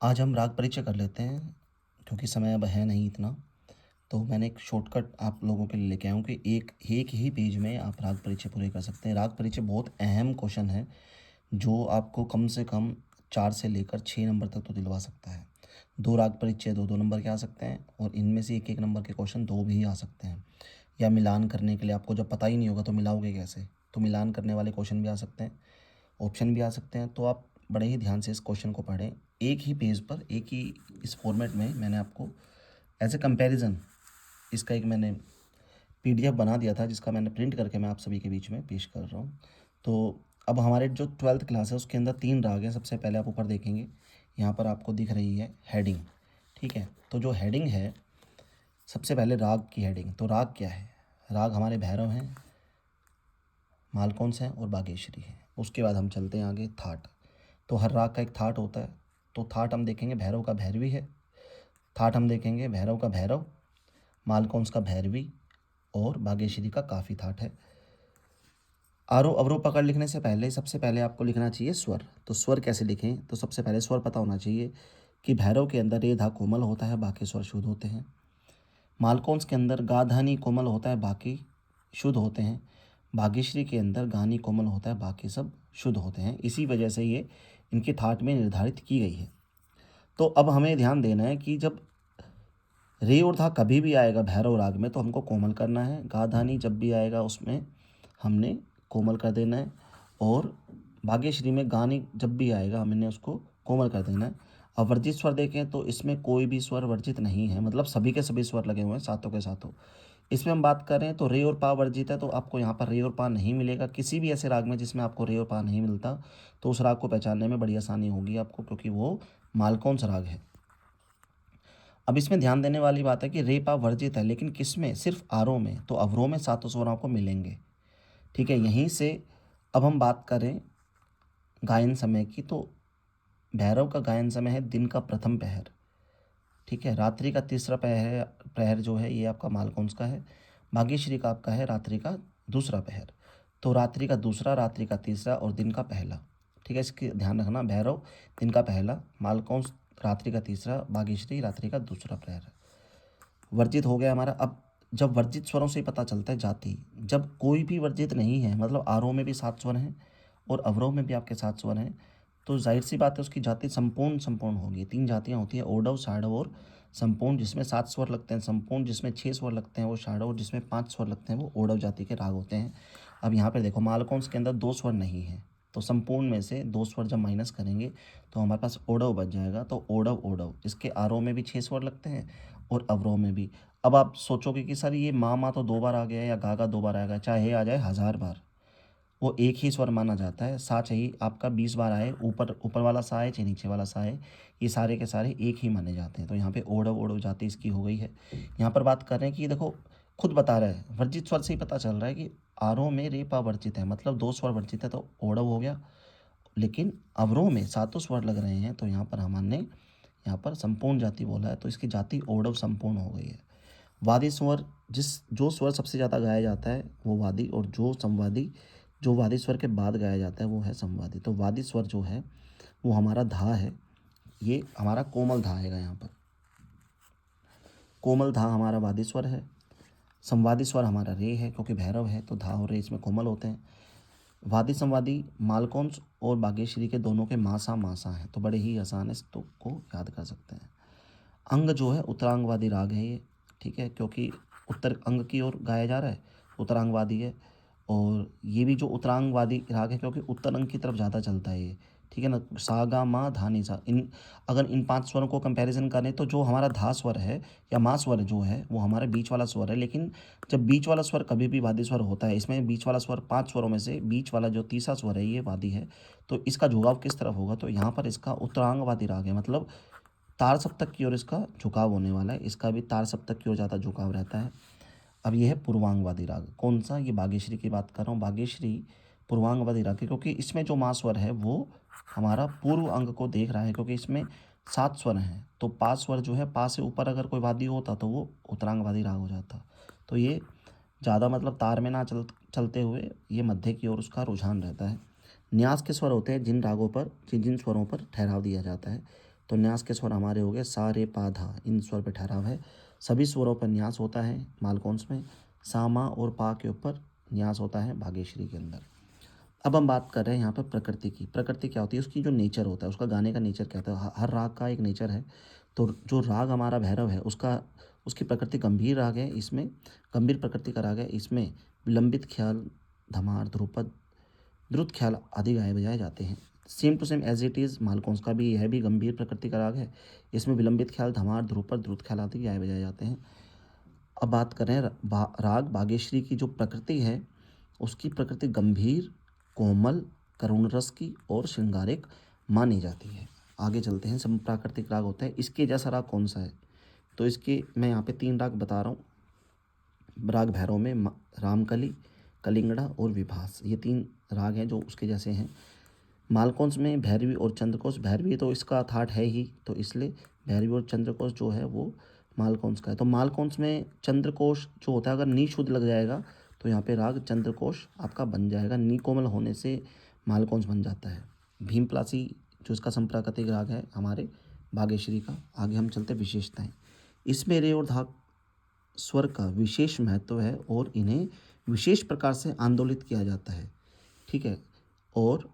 आज हम राग परिचय कर लेते हैं क्योंकि समय अब है नहीं इतना। तो मैंने एक शॉर्टकट आप लोगों के लिए लेके आया हूँ कि एक एक ही पेज में आप राग परिचय पूरे कर सकते हैं। राग परिचय बहुत अहम क्वेश्चन है जो आपको कम से कम 4 से लेकर 6 नंबर तक तो दिलवा सकता है। 2 राग परिचय 2-2 नंबर के आ सकते हैं और इनमें से 1-1 नंबर के क्वेश्चन 2 भी आ सकते हैं। या मिलान करने के लिए आपको जब पता ही नहीं होगा तो मिलाओगे कैसे? तो मिलान करने वाले क्वेश्चन भी आ सकते हैं, ऑप्शन भी आ सकते हैं। तो आप बड़े ही ध्यान से इस क्वेश्चन को पढ़ें। एक ही पेज पर एक ही इस फॉर्मेट में मैंने आपको एज ए कंपैरिजन इसका एक मैंने पीडीएफ बना दिया था जिसका मैंने प्रिंट करके मैं आप सभी के बीच में पेश कर रहा हूँ। तो अब हमारे जो 12th क्लास है उसके अंदर 3 राग हैं। सबसे पहले आप ऊपर देखेंगे, यहाँ पर आपको दिख रही है हेडिंग। ठीक है, तो जो हेडिंग है, सबसे पहले राग की हेडिंग। तो राग क्या है? राग हमारे भैरव हैं, मालकौंस हैं और बागेश्वरी हैं। उसके बाद हम चलते हैं आगे थाट। तो हर राग का एक थाट होता है। तो थाट हम देखेंगे भैरव का भैरवी है। थाट हम देखेंगे भैरव का भैरव, मालकौंस का भैरवी और बागेश्वरी का काफ़ी थाट है। आरोह अवरोह पकड़ लिखने से पहले सबसे पहले आपको लिखना चाहिए स्वर। तो स्वर कैसे लिखें? तो सबसे पहले स्वर पता होना चाहिए कि भैरव के अंदर रे धा कोमल होता है, बाकी स्वर शुद्ध होते हैं। मालकौंस के अंदर गा धा नी कोमल होता है, बाकी शुद्ध होते हैं। भाग्यश्री के अंदर गानी कोमल होता है, बाकी सब शुद्ध होते हैं। इसी वजह से ये इनके थाट में निर्धारित की गई है। तो अब हमें ध्यान देना है कि जब रे और धा कभी भी आएगा भैरव राग में तो हमको कोमल करना है। गा धानी जब भी आएगा उसमें हमने कोमल कर देना है। और भाग्यश्री में गानी जब भी आएगा हमने उसको कोमल कर देना है। अब वर्जित स्वर देखें तो इसमें कोई भी स्वर वर्जित नहीं है, मतलब सभी के सभी स्वर लगे हुए हैं सातों के सातों। इसमें हम बात करें तो रे और पा वर्जित है, तो आपको यहाँ पर रे और पा नहीं मिलेगा। किसी भी ऐसे राग में जिसमें आपको रे और पा नहीं मिलता तो उस राग को पहचानने में बड़ी आसानी होगी आपको, क्योंकि वो मालकौंस राग है। अब इसमें ध्यान देने वाली बात है कि रे पा वर्जित है, लेकिन किस में? सिर्फ आरोह में। तो अवरोह में सातों स्वर आपको मिलेंगे। ठीक है, यहीं से अब हम बात करें गायन समय की, तो भैरव का गायन समय है दिन का प्रथम पहर। ठीक है, रात्रि का तीसरा पहर प्रहर जो है ये आपका मालकौंस का है। भाग्यश्री का आपका है रात्रि का दूसरा पहर। तो रात्रि का दूसरा, रात्रि का तीसरा और दिन का पहला। ठीक है, इसके ध्यान रखना। भैरव दिन का पहला, मालकौंस रात्रि का तीसरा, भाग्यश्री रात्रि का दूसरा प्रहर। वर्जित हो गया हमारा। अब जब वर्जित स्वरों से ही पता चलता है जाति। जब कोई भी वर्जित नहीं है, मतलब आरोह में भी 7 स्वर हैं और अवरोह में भी आपके 7 स्वर हैं, तो जाहिर सी बात है उसकी जाति संपूर्ण संपूर्ण होगी। 3 जातियाँ होती हैं, ओडव, साडव और संपूर्ण। जिसमें 7 स्वर लगते हैं संपूर्ण, जिसमें 6 स्वर लगते हैं वो साडव, और जिसमें 5 स्वर लगते हैं वो ओडव जाति के राग होते हैं। अब यहाँ पर देखो, मालकौंस के अंदर 2 स्वर नहीं है, तो संपूर्ण में से 2 स्वर जब माइनस करेंगे तो हमारे पास ओडव बच जाएगा। तो ओडव ओडव, इसके आरोह में भी 6 स्वर लगते हैं और अवरोह में भी। अब आप सोचोगे कि सर ये माँ तो 2 बार आ गया या गा 2 बार आएगा, चाहे आ जाए 1000 बार, वो एक ही स्वर माना जाता है। सा चाहे आपका 20 बार आए, ऊपर ऊपर वाला सा है चाहे नीचे वाला सा है, ये सारे के सारे एक ही माने जाते हैं। तो यहाँ पे ओढ़व ओढ़व जाति इसकी हो गई है। यहाँ पर बात कर रहे हैं कि देखो, खुद बता रहा है, वर्जित स्वर से ही पता चल रहा है कि आरोह में रे पा वर्जित है, मतलब 2 स्वर वर्जित है, तो ओढ़व हो गया। लेकिन अवरोह में सातों स्वर लग रहे हैं, तो यहाँ पर हमने यहाँ पर संपूर्ण जाति बोला है, तो इसकी जाति ओढ़व संपूर्ण हो गई है। वादी स्वर, जो स्वर सबसे ज़्यादा गाया जाता है वो वादी, और जो वादी स्वर के बाद गाया जाता है वो है संवादी। तो वादी स्वर जो है वो हमारा धा है, ये हमारा कोमल धा आएगा। यहाँ पर कोमल धा हमारा वादी स्वर है। संवादी स्वर हमारा रे है, क्योंकि भैरव है तो धा और रे इसमें कोमल होते हैं। वादी संवादी मालकौंस और बागेश्वरी के दोनों के मासा मासा हैं, तो बड़े ही आसान है, इसको को याद कर सकते हैं। अंग जो है उत्तरांगवादी राग है ये। ठीक है, क्योंकि उत्तर अंग की ओर गाया जा रहा है, उत्तरांगवादी है। और ये भी जो उत्तरांगवादी राग है क्योंकि उत्तर अंग की तरफ ज़्यादा चलता है ये। ठीक है ना, सा गा मा धा नी सा, इन अगर इन 5 स्वरों को कंपैरिजन करें तो जो हमारा धा स्वर है या मा स्वर जो है वो हमारा बीच वाला स्वर है। लेकिन जब बीच वाला स्वर कभी भी वादी स्वर होता है, इसमें बीच वाला स्वर 5 स्वरों में से बीच वाला जो तीसरा स्वर है ये वादी है, तो इसका झुकाव किस तरफ होगा? तो यहाँ पर इसका उत्तरांगवादी राग है, मतलब तार सप्तक की ओर इसका झुकाव होने वाला है। इसका भी तार सप्तक की ओर ज़्यादा झुकाव रहता है। अब ये है पूर्वांगवादी राग। कौन सा? ये बागेश्वरी की बात कर रहा हूँ। बागेश्वरी पूर्वांगवादी राग है, क्योंकि इसमें जो माँ स्वर है वो हमारा पूर्व अंग को देख रहा है, क्योंकि इसमें 7 स्वर हैं। तो 5 स्वर जो है, पा से ऊपर अगर कोई वादी होता तो वो उत्तरांगवादी राग हो जाता। तो ये ज़्यादा मतलब तार में ना चलते हुए ये मध्य की ओर उसका रुझान रहता है। न्यास के स्वर होते हैं जिन रागों पर जिन जिन स्वरों पर ठहराव दिया जाता है। तो न्यास के स्वर हमारे हो गए सा रे पा धा, इन स्वर पे ठहराव है। सभी स्वरों पर न्यास होता है मालकोंस में। सा मा और पा के ऊपर न्यास होता है भाग्यश्री के अंदर। अब हम बात कर रहे हैं यहाँ पर प्रकृति की। प्रकृति क्या होती है, उसकी जो नेचर होता है, उसका गाने का नेचर क्या होता है। हर राग का एक नेचर है। तो जो राग हमारा भैरव है उसकी प्रकृति गंभीर राग है, इसमें गंभीर प्रकृति का राग है। इसमें विलंबित ख्याल, धमार, ध्रुपद, द्रुत ख्याल आदि गाए बजाए जाते हैं। Same to same as it is Malkauns का भी यह भी गंभीर प्रकृति का राग है। इसमें विलंबित ख्याल, धमार, ध्रुपद, द्रुत ख्याल आदि गाए बजाए जाते हैं। अब बात करें राग भाग्यश्री की जो प्रकृति है, उसकी प्रकृति गंभीर, कोमल, करुण रस की और श्रृंगारिक मानी जाती है। आगे चलते हैं। सब प्राकृतिक राग होते हैं। इसके जैसा राग कौन सा है, तो इसके मैं यहाँ पे 3 राग बता रहा हूँ। राग भैरव में रामकली, कलिंगड़ा और विभास, ये 3 राग हैं जो उसके जैसे हैं। मालकोंस में भैरवी और चंद्रकोश, भैरवी तो इसका थाट है ही, तो इसलिए भैरवी और चंद्रकोश जो है वो मालकोंस का है। तो मालकोंस में चंद्रकोश जो होता है, अगर नी शुद्ध लग जाएगा तो यहाँ पे राग चंद्रकोश आपका बन जाएगा। नी कोमल होने से मालकोंस बन जाता है। भीमप्लासी जो इसका संप्राकृतिक राग है हमारे भाग्यश्री का। आगे हम चलते विशेषताएं। इसमें रे और धा स्वर का विशेष महत्व है और इन्हें विशेष प्रकार से आंदोलित किया जाता है। ठीक है। और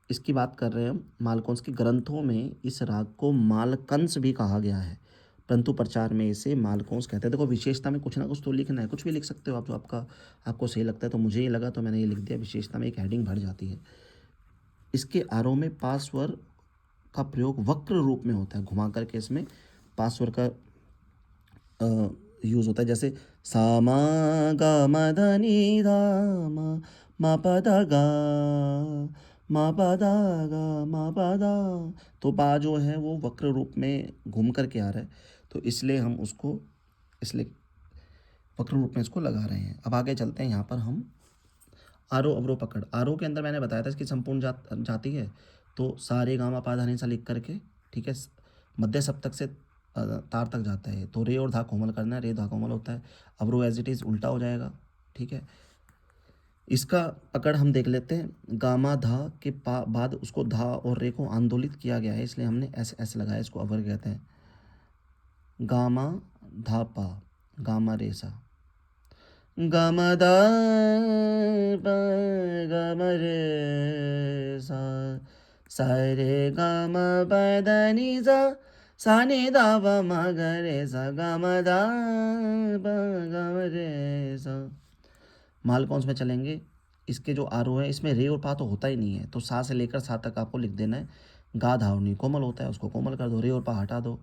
इसकी बात कर रहे हैं हम, मालकोंस के ग्रंथों में इस राग को मालकंस भी कहा गया है, परंतु प्रचार में इसे मालकोंस कहते हैं। देखो विशेषता में कुछ ना कुछ तो लिखना है, कुछ भी लिख सकते हो आप, जो आपको सही लगता है। तो मुझे ये लगा तो मैंने ये लिख दिया। विशेषता में एक हेडिंग भर जाती है। इसके आरोह में पास्वर का प्रयोग वक्र रूप में होता है, घुमा करके इसमें पास्वर का यूज़ होता है। जैसे सा मा गा मा धा नी धा मा पा धा गा मा पा धा गा मा पा धा। तो पा जो है वो वक्र रूप में घूम करके आ रहा है, तो इसलिए हम उसको इसलिए वक्र रूप में इसको लगा रहे हैं। अब आगे चलते हैं। यहाँ पर हम आरोह अवरोह पकड़। आरोह के अंदर मैंने बताया था इसकी संपूर्ण जाती है, तो सा रे गा मा पा धा नी सा लिख करके, ठीक है, मध्य सप्तक से तार तक जाता है। तो रे और धा कोमल करना है, रे धा कोमल होता है। अवरोह एज इट इज़ उल्टा हो जाएगा। ठीक है। इसका पकड़ हम देख लेते हैं। गामा धा के बाद उसको धा और रे को आंदोलित किया गया है, इसलिए हमने ऐसे लगाया, इसको अवर कहते हैं। गामा धा पा, गामा रे सा, गामा धा पा गामा रे सा, सा रे गामा पा धा नी सा, सा नी धा पा मा गा रे सा, गामा धा पा गामा रे सा। मालकोंस में चलेंगे। इसके जो आरोह है, इसमें रे और पा तो होता ही नहीं है, तो सा से लेकर सा तक आपको लिख देना है। गा धावनी कोमल होता है, उसको कोमल कर दो, रे और पा हटा दो,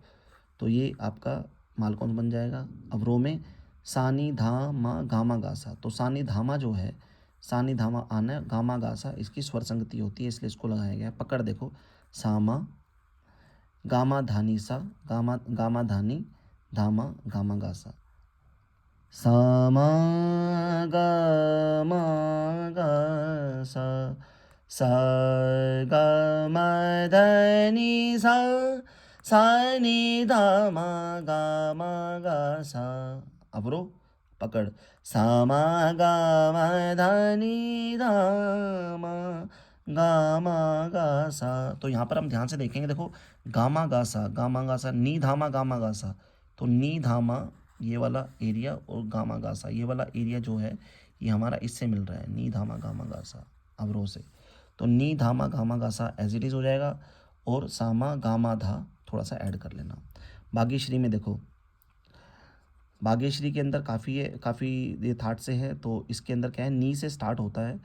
तो ये आपका मालकोंस बन जाएगा। अवरोह में सानी धामा गामा गासा, तो सानी धामा जो है, सानी धामा आना, गामा गासा इसकी स्वर संगति होती है, इसलिए इसको लगाया गया है। पकड़ देखो, सामा गामा धानी सा, गामा गामा धानी धामा गामा गासा, सामा गामा गासा, सा गामा धानी सा, सा नी धामा गामा गासा। अवरोह पकड़, सामा गामा धानी धामा गामा गासा। तो यहाँ पर हम ध्यान से देखेंगे। देखो गामा गासा, नी धामा गामा गासा, तो नी धामा ये वाला एरिया और गामा गासा ये वाला एरिया जो है, ये हमारा इससे मिल रहा है, नी धामा गामा गासा अवरोह से। तो नी धामा गामा गासा एज इट इज़ हो जाएगा, और सामा गामा धा थोड़ा सा ऐड कर लेना। भाग्यश्री में देखो, भाग्यश्री के अंदर काफ़ी ये थाट से है, तो इसके अंदर क्या है, नी से स्टार्ट होता है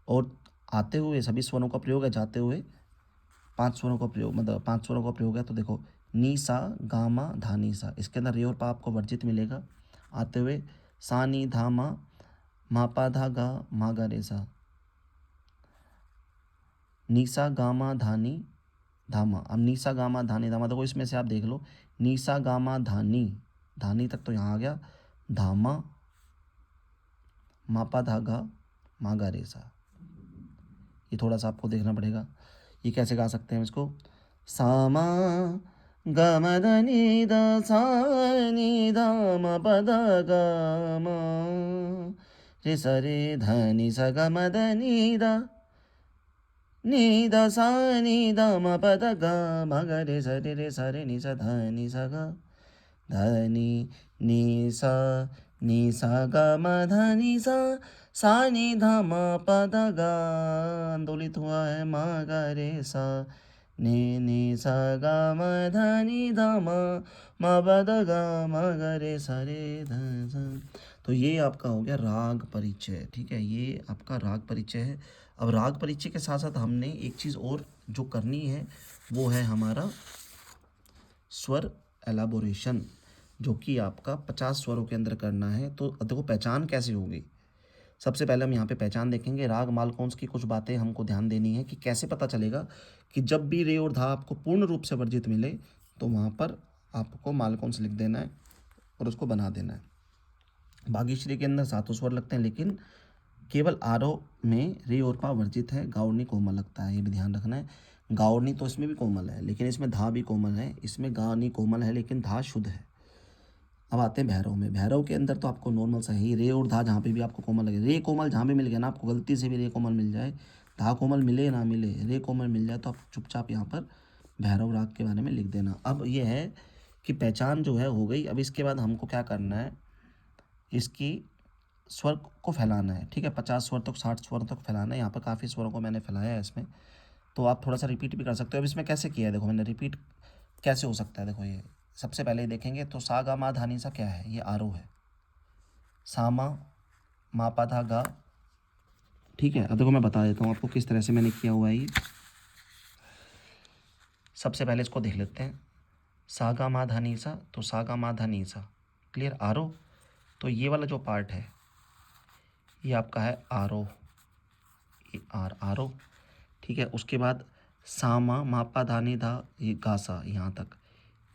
और आते हुए सभी स्वरों का प्रयोग है, जाते हुए 5 स्वरों का प्रयोग, मतलब 5 स्वरों का प्रयोग है। तो देखो नी सा गामा धा नी सा, इसके अंदर रे और पा आपको वर्जित मिलेगा। आते हुए सा नी धा मा पा धा गा मा गा रे सा, नीसा गामा धानी धामा। अब नीसा गामा धानी धामा, देखो इसमें से आप देख लो, नीसा गामा धानी, धानी तक तो यहाँ आ गया, धामा मापा धागा मागा रेसा, ये थोड़ा सा आपको देखना पड़ेगा। ये कैसे गा सकते हैं इसको, सामा गम धनी द सा नी ध म प ध ग म रे स रे ध नि स ग म ध नि द, नी द सा नी द म प द ग म ग रे सा रे नि सा ध नि सा ग ध नि सा ग म ध नि सा नि ध म प द ग आंदोलित हुआ है म ग रे सा नि सा ग म ध नि ध म प द ग म ग रे सा रे ध सा। तो ये आपका हो गया राग परिचय। ठीक है, ये आपका राग परिचय है। अब राग परिचय के साथ साथ हमने एक चीज़ और जो करनी है वो है हमारा स्वर एलाबोरेशन, जो कि आपका 50 स्वरों के अंदर करना है। तो देखो पहचान कैसे होगी। सबसे पहले हम यहाँ पे पहचान देखेंगे। राग मालकोंस की कुछ बातें हमको ध्यान देनी है कि कैसे पता चलेगा कि जब भी रे और धा आपको पूर्ण रूप से वर्जित मिले तो वहाँ पर आपको मालकोंस लिख देना है और उसको बना देना है। भाग्यश्री के अंदर सातों स्वर लगते हैं, लेकिन केवल आरोह में रे और पा वर्जित है। गाउर्णी कोमल लगता है, ये भी ध्यान रखना है। गाउर्णी तो इसमें भी कोमल है, लेकिन इसमें धा भी कोमल है। इसमें गानी कोमल है, लेकिन धा शुद्ध है। अब आते हैं भैरव में। भैरव के अंदर तो आपको नॉर्मल सा ही रे और धा जहाँ पे भी आपको कोमल लगे, रे कोमल जहाँ भी मिल गया ना, आपको गलती से भी रे कोमल मिल जाए, धा कोमल मिले ना मिले, रे कोमल मिल जाए, तो आप चुपचाप यहाँ पर भैरव राग के बारे में लिख देना। अब ये है कि पहचान जो है हो गई। अब इसके बाद हमको क्या करना है, इसकी स्वर को फैलाना है। ठीक है, 50 स्वर तक 60 स्वर तक फैलाना है। यहाँ पर काफ़ी स्वरों को मैंने फैलाया है इसमें, तो आप थोड़ा सा रिपीट भी कर सकते हो। अब इसमें कैसे किया है देखो, मैंने रिपीट कैसे हो सकता है। देखो ये सबसे पहले देखेंगे तो सा गा मा धा नी सा क्या है, ये आरोह है। सा मा पा धा गा। ठीक है, अब देखो मैं बता देता हूँ आपको किस तरह से मैंने किया हुआ है ये। सबसे पहले इसको देख लेते हैं। सा गा मा धा नी सा, तो सा गा मा धा नी सा क्लियर आरोह। तो ये वाला जो पार्ट है ये आपका है आरोह, ये आरोह। ठीक है, उसके बाद सामा मापा धानी धा, ये गासा यहाँ तक,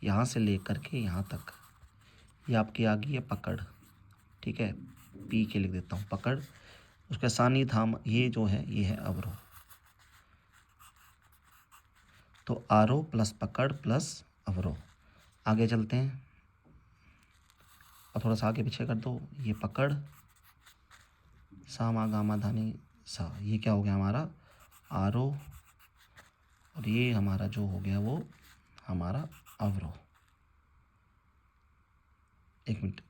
यहाँ से लेकर के यहाँ तक ये आपकी आ गई है पकड़। ठीक है, पी के लिख देता हूँ पकड़। उसके सानी धाम ये जो है ये है अवरोह। तो आरोह प्लस पकड़ प्लस अवरोह। आगे चलते हैं और थोड़ा सा आगे पीछे कर दो। ये पकड़ सामा गामा धानी सा, ये क्या हो गया हमारा आरोह, और ये हमारा जो हो गया वो हमारा अवरोह। एक मिनट,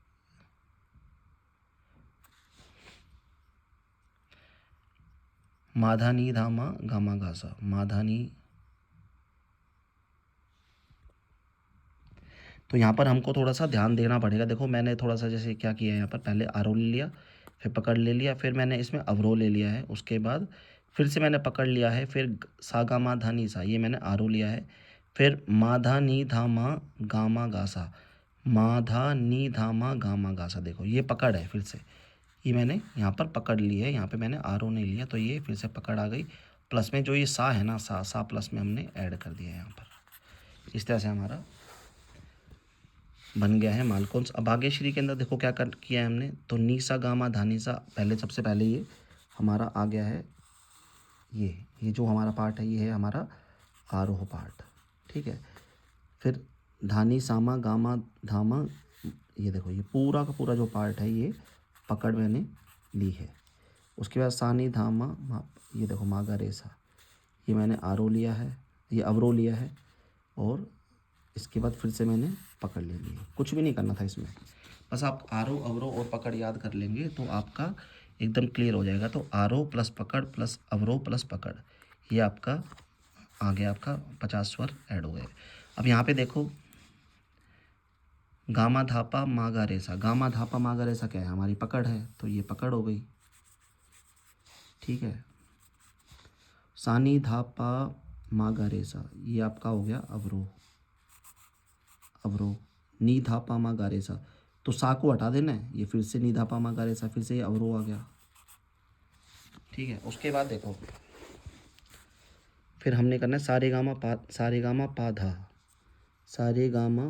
माधानी धामा गामा गासा, माधानी। तो यहाँ पर हमको थोड़ा सा ध्यान देना पड़ेगा। देखो मैंने थोड़ा सा जैसे क्या किया है, यहाँ पर पहले आरोह ले लिया, फिर पकड़ ले लिया, फिर मैंने इसमें अवरोह ले लिया है, उसके बाद फिर से मैंने पकड़ लिया है, फिर सा गा मा धा नी सा ये मैंने आरोह लिया है, फिर माधा नी धा मा गामा गासा, माधा नी धा मा गामा गासा। देखो ये पकड़ है, फिर से ये मैंने यहाँ पर पकड़ ली है, यहाँ पे मैंने आरोह नहीं लिया, तो ये फिर से पकड़ आ गई। प्लस में जो ये सा है ना, सा प्लस में हमने ऐड कर दिया है यहाँ पर। इस तरह से हमारा बन गया है मालकोंस। अब भाग्यश्री के अंदर देखो क्या कर किया है हमने, तो नीसा गामा धानीसा, पहले सबसे पहले ये हमारा आ गया है, ये जो हमारा पार्ट है ये है हमारा आरोह पार्ट। ठीक है, फिर धानी सामा गामा धामा, ये देखो ये पूरा का पूरा जो पार्ट है ये पकड़ मैंने ली है। उसके बाद सानी धामा ये देखो मागा रेसा, ये मैंने आरोह लिया है, ये अवरोह लिया है, और इसके बाद फिर से मैंने पकड़ ले ली है। कुछ भी नहीं करना था इसमें, बस आप आरोह अवरोह और पकड़ याद कर लेंगे तो आपका एकदम क्लियर हो जाएगा। तो आरोह प्लस पकड़ प्लस अवरोह प्लस पकड़, ये आपका आ गया, आपका 50 स्वर ऐड हो गए। अब यहाँ पे देखो गामा धापा मागा रेसा, गामा धापा मागा रेसा क्या है, हमारी पकड़ है, तो ये पकड़ हो गई। ठीक है, सानी धापा मागा रेसा ये आपका हो गया अवरोह, अवरोह। नी धापा मागा रेसा, तो सा को हटा देना है, ये फिर से नी धापा मागा रेसा, फिर से ये अवरोह आ गया। ठीक है, उसके बाद देखो फिर हमने करना है सारे गामा पा, सारे गामा पा धा, सारे गामा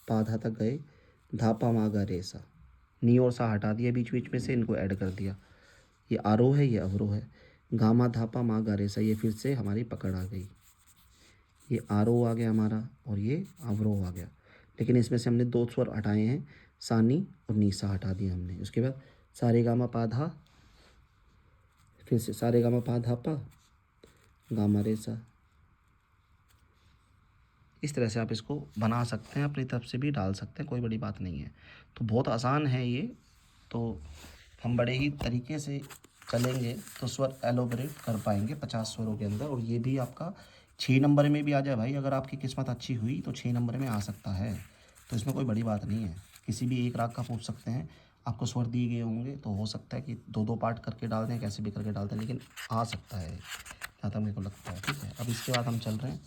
पा धा तक गए, धापा मागा रेसा, नी और सा हटा दिया बीच बीच में से, इनको ऐड कर दिया। ये आरोह है, ये अवरोह है। गामा धापा मागा रेसा, ये फिर से हमारी पकड़ आ गई, ये आरोह आ गया हमारा, और ये अवरोह आ गया। लेकिन इसमें से हमने 2 स्वर हटाए हैं, सानी और नीसा हटा दिया हमने। उसके बाद सारे गामा पा धा, फिर से सारे गामा पा धा पा, गामा रे सा। इस तरह से आप इसको बना सकते हैं, अपनी तरफ से भी डाल सकते हैं, कोई बड़ी बात नहीं है। तो बहुत आसान है ये। तो हम बड़े ही तरीके से चलेंगे तो स्वर एलोबरेट कर पाएंगे 50 स्वरों के अंदर। और ये भी आपका 6 नंबर में भी आ जाए भाई, अगर आपकी किस्मत अच्छी हुई तो 6 नंबर में आ सकता है। तो इसमें कोई बड़ी बात नहीं है। किसी भी एक राग का पूछ सकते हैं, आपको स्वर दिए गए होंगे तो हो सकता है कि 2-2 पार्ट करके डाल दें, कैसे भी करके डाल दें, लेकिन आ सकता है जहाँ तक मेरे को लगता है। ठीक है, अब इसके बाद हम चल रहे हैं